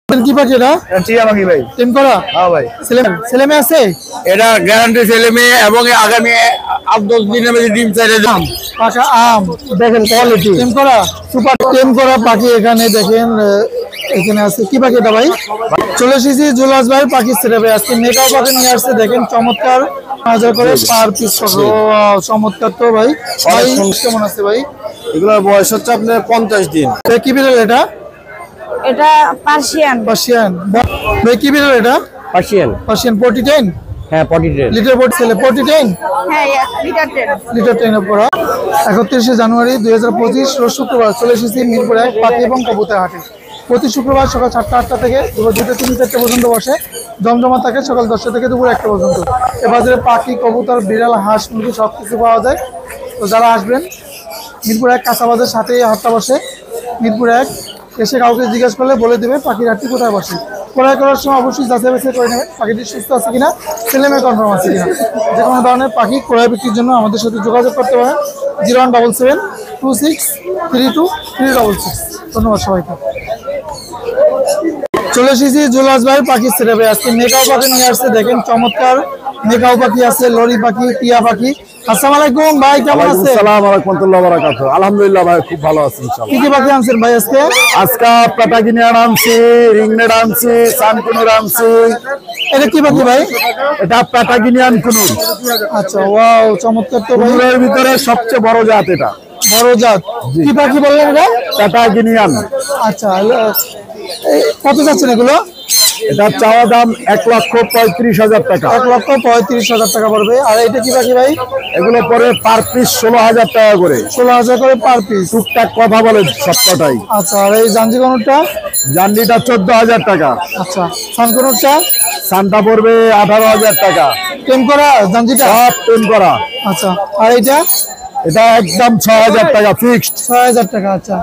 কি পাখি এটা? টিয়া পাখি ভাই। টিম করা? হ্যাঁ ভাই। ছেলে মেয়ে আছে? এটা গ্যারান্টি ছেলে মেয়ে এবং আগামী 8-10 দিনের মধ্যে ডিম চাইলে দাম। পাকা আম দেখেন কোয়ালিটি। টিম করা সুপার টিম করা পাখি এখানে দেখেন এখানে আছে। কি পাখি এটা ভাই? চলে এসেছি জুলাস ভাই পাখি সেটাবে আজকে মেকাও পাখি নিয়ে আসছে দেখেন চমৎকার 1000 করে পার পিস চমৎকার তো ভাই। ভাই কেমন আছে ভাই? এগুলোর বয়স হচ্ছে আপনার 50 দিন। কি বিড়াল এটা? এটা পার্সিয়ান। পার্সিয়ান ভাই কি বিড়াল এটা? পার্সিয়ান 40-10? হ্যাঁ 40 লিটার বোর্ড ছেলে 40-10? হ্যাঁ লিটার 10 এর পর 31শে জানুয়ারি 2025 রোজ শুক্রবার চলে এসেছি মিরপুর 1 পাখি এবং কবুতর হাটে। প্রতি শুক্রবার সকাল 7টা থেকে দুপুর 2টা 3-4 পর্যন্ত বসে। জমজমা থাকে সকাল 10টা থেকে দুপুর 1টা পর্যন্ত। এ বাজারে পাখি কবুতর বিড়াল হাঁস মুরগি সব কিছু পাওয়া যায়। তো যারা আসবেন মিরপুর 1 কাঁচা বাজার সাথে হাটটা বসে। মিরপুর 1 এসে কাউকে জিজ্ঞেস করলে বলে দেবে পাখির হাটটি কোথায় বসে। ক্রয় করার সময় অবশ্যই যাচাই বাছাই করে নেবেন পাখিটি সুস্থ আছে কিনা, ছেলে মেয়ে কনফার্ম আছে কিনা। যে কোনো ধরনের পাখি ক্রয় বিক্রির জন্য আমাদের সাথে যোগাযোগ করতে পারেন 0177263236। ধন্যবাদ সবাইকে। চলে এসেছি জুলাস ভাই পাখি সেটাবে আজকে মেকাও পাখি নিয়ে আসছে দেখেন চমৎকার মেকাও পাখি আছে, লরি পাখি, টিয়া পাখি। আসসালামু আলাইকুম ভাই, কেমন আছেন? আসসালামু আলাইকুম ওয়া রাহমাতুল্লাহি ওয়া বারাকাতুহু। আলহামদুলিল্লাহ ভাই, খুব ভালো আছি ইনশাআল্লাহ। কি কি পাখি আনছেন ভাই আজকে? আজকে প্যাটাগিনিয়ান আনছি, রিংনেট আনছি, সানকুনুর আনছি। এটা কি পাখি ভাই? এটা প্যাটাগিনিয়ান কুনুর। আচ্ছা ওয়াও চমৎকার তো ভাই। কুনুরের ভিতরে সবচেয়ে বড় জাত এটা। বড় জাত কি পাখি বললেন এটা? প্যাটাগিনিয়ান। আচ্ছা কত যাচ্ছেন এগুলো? এটা চাওয়া দাম 1,35,000 টাকা। 1,35,000 টাকা পড়বে। আর এটা কি পাখি ভাই? এগুলো পরে পার পিস 16,000 টাকা করে। 16,000 করে পার পিস। টুকটাক কথা বলে সবটাই। আচ্ছা আর এই জাঞ্জি কোনটা? জান্ডিটা 14,000 টাকা। আচ্ছা সান কোনটা? সানটা পড়বে 18,000 টাকা। টেম করা জাঞ্জিটা? সব টেম করা। আচ্ছা আর এটা? এটা একদম 6,000 টাকা ফিক্সড। 6,000 টাকা। আচ্ছা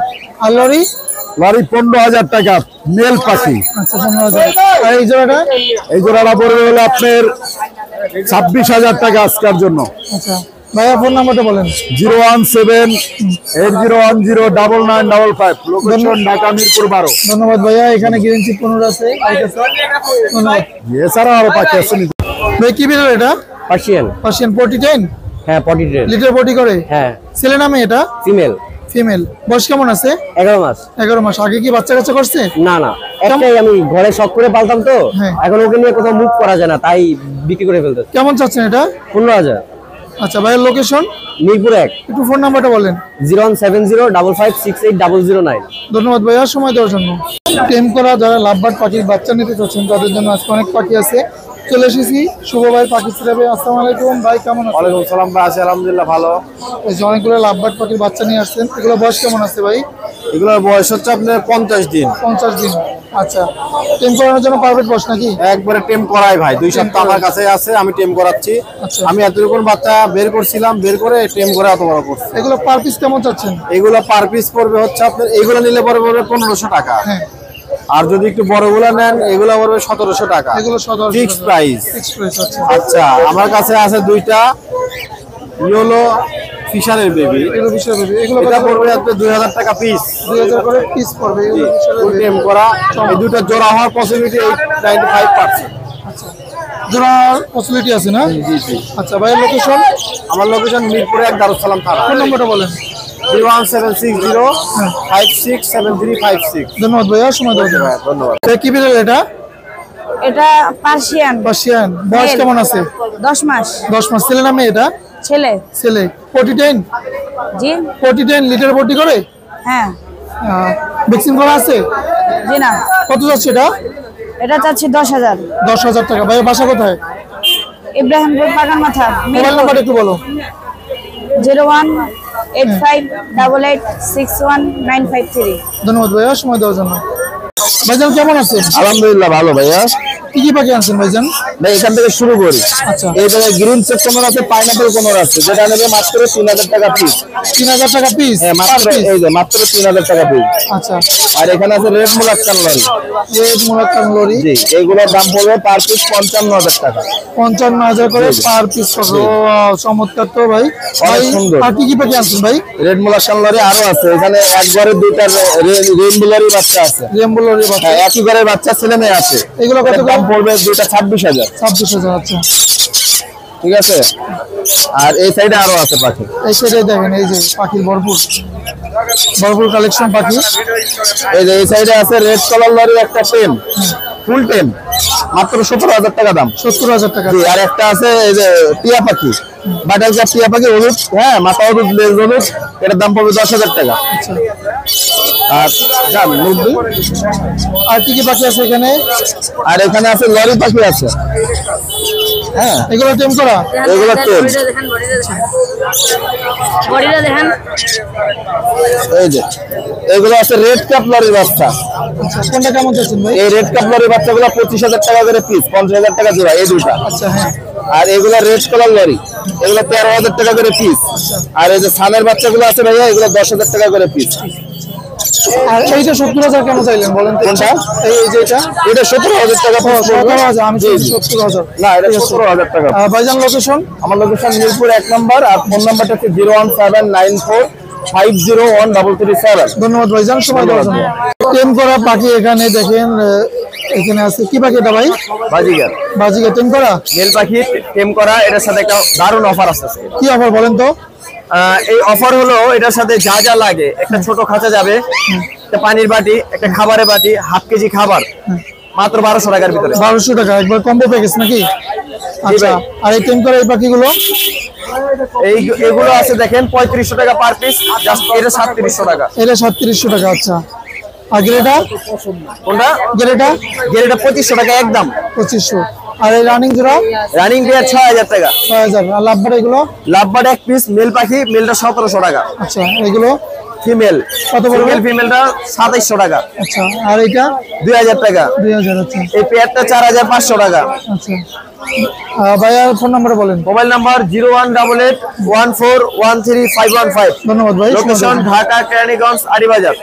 আর লরি? লরি 15,000 টাকা মেল পাখি। আচ্ছা 15,000। আর এই জোড়াটা? এই জোড়াটা পড়বে হলো আপনার 26,000 টাকা আজকের জন্য। আচ্ছা ভাইয়া ফোন নাম্বারটা বলেন। 01780099955। লোকেশন ঢাকা মিরপুর 12। ধন্যবাদ ভাইয়া। এখানে গ্রিন চিপ 15 আছে। ধন্যবাদ। এছাড়া আরো পাখি আছে। ভাই কি বিড়াল এটা? পার্সিয়ান। 40-10? হ্যাঁ 40 লিটার 40 করে? হ্যাঁ। ছেলে নামে এটা? ফিমেল। বয়স কেমন আছে? 11 মাস। 11 মাস। আগে কি বাচ্চা কাচ্চা করছে? না একটাই আমি ঘরে শখ করে পালতাম তো, এখন ওকে নিয়ে কোথাও মুভ করা যায় না, তাই বিক্রি করে ফেলতে। কেমন চাচ্ছেন এটা? 15,000। আচ্ছা ভাইয়ের লোকেশন? মিরপুর 1। একটু ফোন নাম্বারটা বলেন। 01705568009। ধন্যবাদ ভাইয়া সময় দেওয়ার জন্য। টেম করা যারা লাভবার্ড পাখির বাচ্চা নিতে চাচ্ছেন তাদের জন্য আজকে অনেক পাখি আছে। চলে এসেছি শুভ ভাই পাখি সেটাবে। আসসালামু আলাইকুম ভাই, কেমন আছেন? ওয়ালাইকুম সালাম ভাই, আছি আলহামদুলিল্লাহ ভালো। এই যে অনেকগুলো লাভবার্ড পাখির বাচ্চা নিয়ে আসছেন, এগুলো বয়স কেমন আছে ভাই? এগুলোর বয়স হচ্ছে আপনার 50 দিন। 50 দিন। আচ্ছা টেম করানোর জন্য পারফেক্ট বয়স নাকি? একবারে টেম করাই ভাই, 2 সপ্তাহ আমার কাছে আছে, আমি টেম করাচ্ছি। আচ্ছা আমি এতটুকুন বাচ্চা বের করছিলাম, বের করে টেম করে এত বড় করছি। এগুলো পার পিস কেমন চাচ্ছেন? এগুলো পার পিস পড়বে হচ্ছে আপনার, এগুলো নিলে পড়বে 1500 টাকা। হ্যাঁ আর যদি একটু বড়গুলো নেন এগুলো পড়বে 1700 টাকা। এগুলো 1700 ফিক্সড প্রাইস। Fixed price. আচ্ছা আমার কাছে আছে 2টা ইয়েলো ফিশারের বেবি। এগুলো বিষয় বেবি, এগুলো এটা পড়বে আপনার 2000 টাকা পিস। 2000 করে পিস পড়বে। এগুলো বিষয় বেবি। টেম করা এই দুটো জোড়া হওয়ার পসিবিলিটি 95%। আচ্ছা জোড়ার পসিবিলিটি আছে না? জি জি। আচ্ছা ভাইয়ের লোকেশন? আমার লোকেশন মিরপুর 1 দারুসালাম থানা। ফোন নম্বরটা বলেন। 01760567356। ধন্যবাদ ভাইয়া সময় দেওয়ার জন্য। ধন্যবাদ। কি বিড়াল এটা? এটা পার্সিয়ান। পার্সিয়ান। বয়স কেমন আছে? 10 মাস। 10 মাস। ছেলে নামে এটা? ছেলে। 40-10? জি 40-10 লিটার 40 করে? হ্যাঁ। ভ্যাকসিন করা আছে? জি না। কত যাচ্ছে এটা? এটা চাচ্ছি 10,000। 10,000 টাকা। ভাইয়ের বাসা কোথায়? ইব্রাহিমপুর বাগান মাথা। মোবাইল নাম্বার একটু বলো। 01858861953। ধন্যবাদ ভাইয়া সময় দেওয়ার জন্য। ভাইজান কেমন আছেন? আলহামদুলিল্লাহ ভালো ভাইয়া। কি কি পাখি আনছেন ভাইজান? ভাই এখান থেকে শুরু করি। আচ্ছা। এই জায়গায় গ্রিন চেক কোনর আছে, পাইনাপল কোনর আছে, যেটা নেবে মাত্র 3000 টাকা পিস। 3000 টাকা পিস? হ্যাঁ মাত্র, এই যে মাত্র 3000 টাকা পিস। আচ্ছা। আর এখানে আছে রেড মুলাক্কান লরি। রেড মুলাক্কান লরি, জি, এইগুলোর দাম পড়বে পার পিস 55000 টাকা। 55000 করে পার পিস। চমৎকার তো ভাই। ভাই সুন্দর। আর কি কি পাখি আনছেন ভাই? রেড মুলাক্কান লরি আরো আছে, এখানে একবারে দুইটা রেইনবো লরি বাচ্চা আছে। রেইনবো লরি বাচ্চা? হ্যাঁ, একই ঘরের বাচ্চা ছেলে মেয়ে আছে। এগুলো কত দাম পড়বে দুইটা 26000। 26000। আচ্ছা ঠিক আছে। আর এই সাইডে আরো আছে পাখি। এই সাইডে দেখেন, এই যে পাখির ভরপুর ভরপুর কালেকশন পাখি। এই যে এই সাইডে আছে রেড কালার লরি একটা টেম, ফুল টেম, মাত্র 17000 টাকা দাম। 70000 টাকা। জি, আর একটা আছে এই যে টিয়া পাখি, বাটাল কাপ টিয়া পাখি, হলুদ, হ্যাঁ মাথা হলুদ, লেজ হলুদ, এটার দাম পড়বে 10000 টাকা। আচ্ছা। আর দাম মুরগি। আর কি কি পাখি আছে এখানে? আর এখানে আছে লরি পাখি আছে। হ্যাঁ, এগুলো টেম করা? এগুলো টেম। বডিটা দেখেন। এই যে এগুলো আছে রেড কাপ লরির বাচ্চা। আচ্ছা, কোনটা কেমন চাচ্ছেন ভাই? এই রেড কাপ লরির বাচ্চাগুলো 25000 টাকা করে পিস, 50000 টাকা জোড়া এই দুইটা। আচ্ছা হ্যাঁ। আর এগুলো রেড কালার লরি, এগুলো 13000 টাকা করে পিস। আর এই যে সানের বাচ্চাগুলো আছে ভাইয়া, এগুলো 10000 টাকা করে পিস। আর এইটা 70000 কেন চাইলেন বলেন তো? কোনটা? এই যে এটা 17000 টাকা পিস। 17000? আমি 70000। না, এটা 17000 টাকা। ভাইজান লোকেশন? আমার লোকেশন মিরপুর 1 নম্বর। আর ফোন নাম্বারটা হচ্ছে 01794501337। ধন্যবাদ ভাইজান সময় দেওয়ার জন্য। টেম করা পাখি এখানে দেখেন, এখানে আছে কি পাখি এটা ভাই? বাজিগার। বাজিকা টেম করা? মেল পাখি টেম করা। এটার সাথে একটা দারুণ অফার আছে। কি অফার বলেন তো? এই অফার হলো এটার সাথে যা যা লাগে, একটা ছোট খাঁচা যাবে, একটা পানির বাটি, একটা খাবারের বাটি, হাফ কেজি খাবার, মাত্র 1200 টাকার ভিতরে। 1200 টাকা একবার কম্বো প্যাকেজ নাকি? আচ্ছা। আর এই টেম করা এই পাখিগুলো? এগুলো আছে দেখেন 3500 টাকা পার পিস, জাস্ট এটা 3700 টাকা। এটা 3700 টাকা। আচ্ছা। আর গ্রেটা? কোনটা? গ্রেটা? এটা 2500 টাকা একদম। 2500। আর এই রানিং জোড়া? রানিং পেয়ার 6000 টাকা। 6000। আর লাভবার এগুলো? লাভবার্ড এক পিস মেল পাখি, মেলটা 1700 টাকা। আচ্ছা। এগুলো ফিমেল কত পড়বে? ফিমেলটা 2700 টাকা। আচ্ছা। আর এইটা? 2000 টাকা। 2000। আচ্ছা। এই পেয়ারটা 4500 টাকা। আচ্ছা। ভাইয়ার ফোন নাম্বার বলেন। Mobile number 01888141315। ধন্যবাদ ভাই। লোকেশন ঢাকা কেরানীগঞ্জ আড়িবাজার।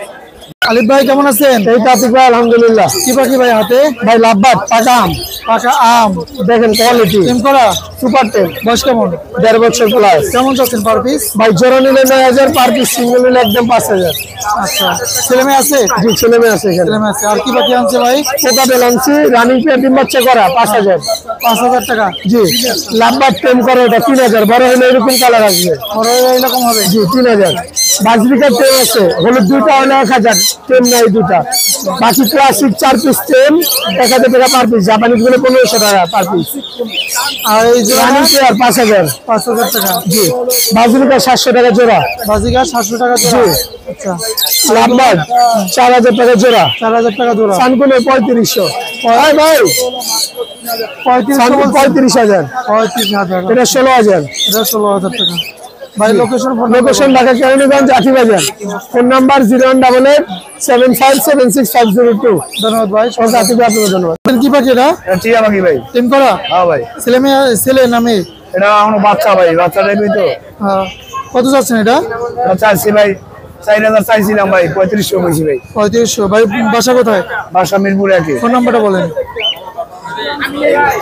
আলিফ ভাই কেমন আছেন? এই তাফিক ভাই আলহামদুলিল্লাহ। কি পাখি ভাই হাতে? ভাই লাভবাদ পাকা আম, পাকা আম দেখেন কোয়ালিটি টেম করা? সুপার টেম, বয়স কেমন? 1.5 বছর প্লাস। কেমন চাচ্ছেন পার পিস? ভাই জোড়া নিলে 9000, পার পিস সিঙ্গেল নিলে একদম 5000। আচ্ছা। ছেলে মেয়ে আছে? জি, ছেলে মেয়ে আছে এখানে। ছেলে মেয়ে আছে। আর কি পাখি আনছে ভাই? পোকা বেলান্সি রানিং পেয়ার ডিম বাচ্চা করা 5000। 5000 টাকা। জি, লাভবাদ টেম করে এটা 3000, বড় হলে এরকম কালার আসবে। বড় এরকম হবে? জি 3000। বাজরিকার টেম আছে, হলুদ দুইটা হলে 1000, টেম নাই দুটা। বাকি ক্লাসিক 4 পিস টেম 1000 টাকা পার পিস, জাপানিজ গুলো 1500 টাকা পার পিস। আর এই জোড়া? Running pair 5000। 5000 টাকা। জি, বাজরিকা 700 টাকা জোড়া। বাজিকা 700 টাকা জোড়া। আচ্ছা। লাভবাদ 4000 টাকা জোড়া। 4000 টাকা জোড়া। সানকুনে 3500। ভাই ভাই 3500 35000। 35000। এটা 16000। এটা 16000 টাকা। ভাই location? Location Dhaka Keraniganj Atibazar. Phone number 01877576502। ধন্যবাদ ভাই। ধন্যবাদ। কি পাখি এটা? টিয়া পাখি ভাই। টেম করা? হ্যাঁ ভাই, ছেলে মেয়ে? ছেলে না মেয়ে? এটা আমার বাচ্চা ভাই, বাচ্চা দেখবি তো। কত যাচ্ছেন এটা? চাইছি ভাই 4000 চাইছিলাম ভাই, 3500 বলছি ভাই। 3500। ভাই বাসা কোথায়? বাসা মিরপুর 1। ফোন নাম্বারটা বলেন।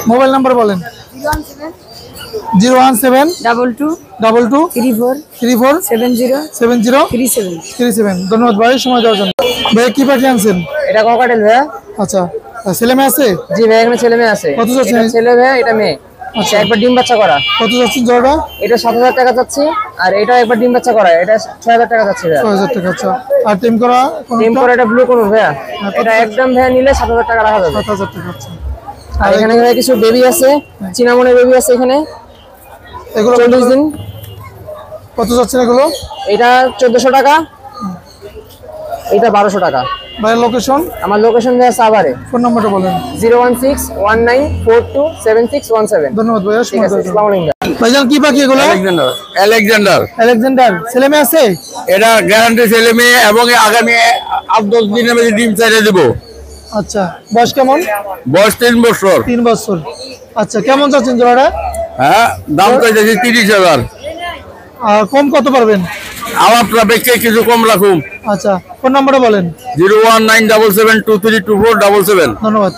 মোবাইল নাম্বার বলেন। 0172234347037। ধন্যবাদ ভাই সময় দেওয়ার জন্য। ভাই কি পাখি আনছেন? এটা ককাটেল ভাই। আচ্ছা। ছেলে মেয়ে আছে? জি ভাই, এখানে ছেলে মেয়ে আছে। কত যাচ্ছেন? এটা ছেলে ভাই, এটা মেয়ে। আচ্ছা, একবার ডিম বাচ্চা করা। কত যাচ্ছেন জোড়াটা? এটা 7000 টাকা যাচ্ছে। আর এটা একবার ডিম বাচ্চা করা, এটা 6000 টাকা যাচ্ছে ভাই। 6000 টাকা। আচ্ছা। আর টেম করা? ডিম করা এটা ব্লু কোন ভাই? এটা একদম ভাই নিলে 7000 টাকা রাখা যাবে। 7000 টাকা। আচ্ছা। আর এখানে ভাই কিছু বেবি আছে, চিনামনের বেবি আছে এখানে। এগুলো 40 দিন। কত যাচ্ছেন এগুলো? এটা 1400 টাকা, এটা 1200 টাকা। ভাই লোকেশন? আমার লোকেশন ভাই সাভারে। ফোন নাম্বারটা বলেন। 01619427617। ধন্যবাদ ভাইয়া ঠিক সময় আছে, দেওয়ার জন্য। আসসালামু আলাইকুম। ভাইজান কি পাখি এগুলো? আলেকজান্ডার। আলেকজান্ডার। ছেলে মেয়ে আছে? এটা গ্যারান্টি ছেলে মেয়ে, এবং আগামী 8-10 দিনের মধ্যে ডিম চাইলে দিব। আচ্ছা, বয়স কেমন? বয়স 3 বছর। 3 বছর। আচ্ছা, কেমন চাচ্ছেন জোড়াটা? হ্যাঁ, দাম চাইতেছি 30,000। আর কম কত পারবেন? আমারটা বেচে কিছু কম রাখুন। আচ্ছা, ফোন নাম্বারটা বলেন। 01977232477। ধন্যবাদ।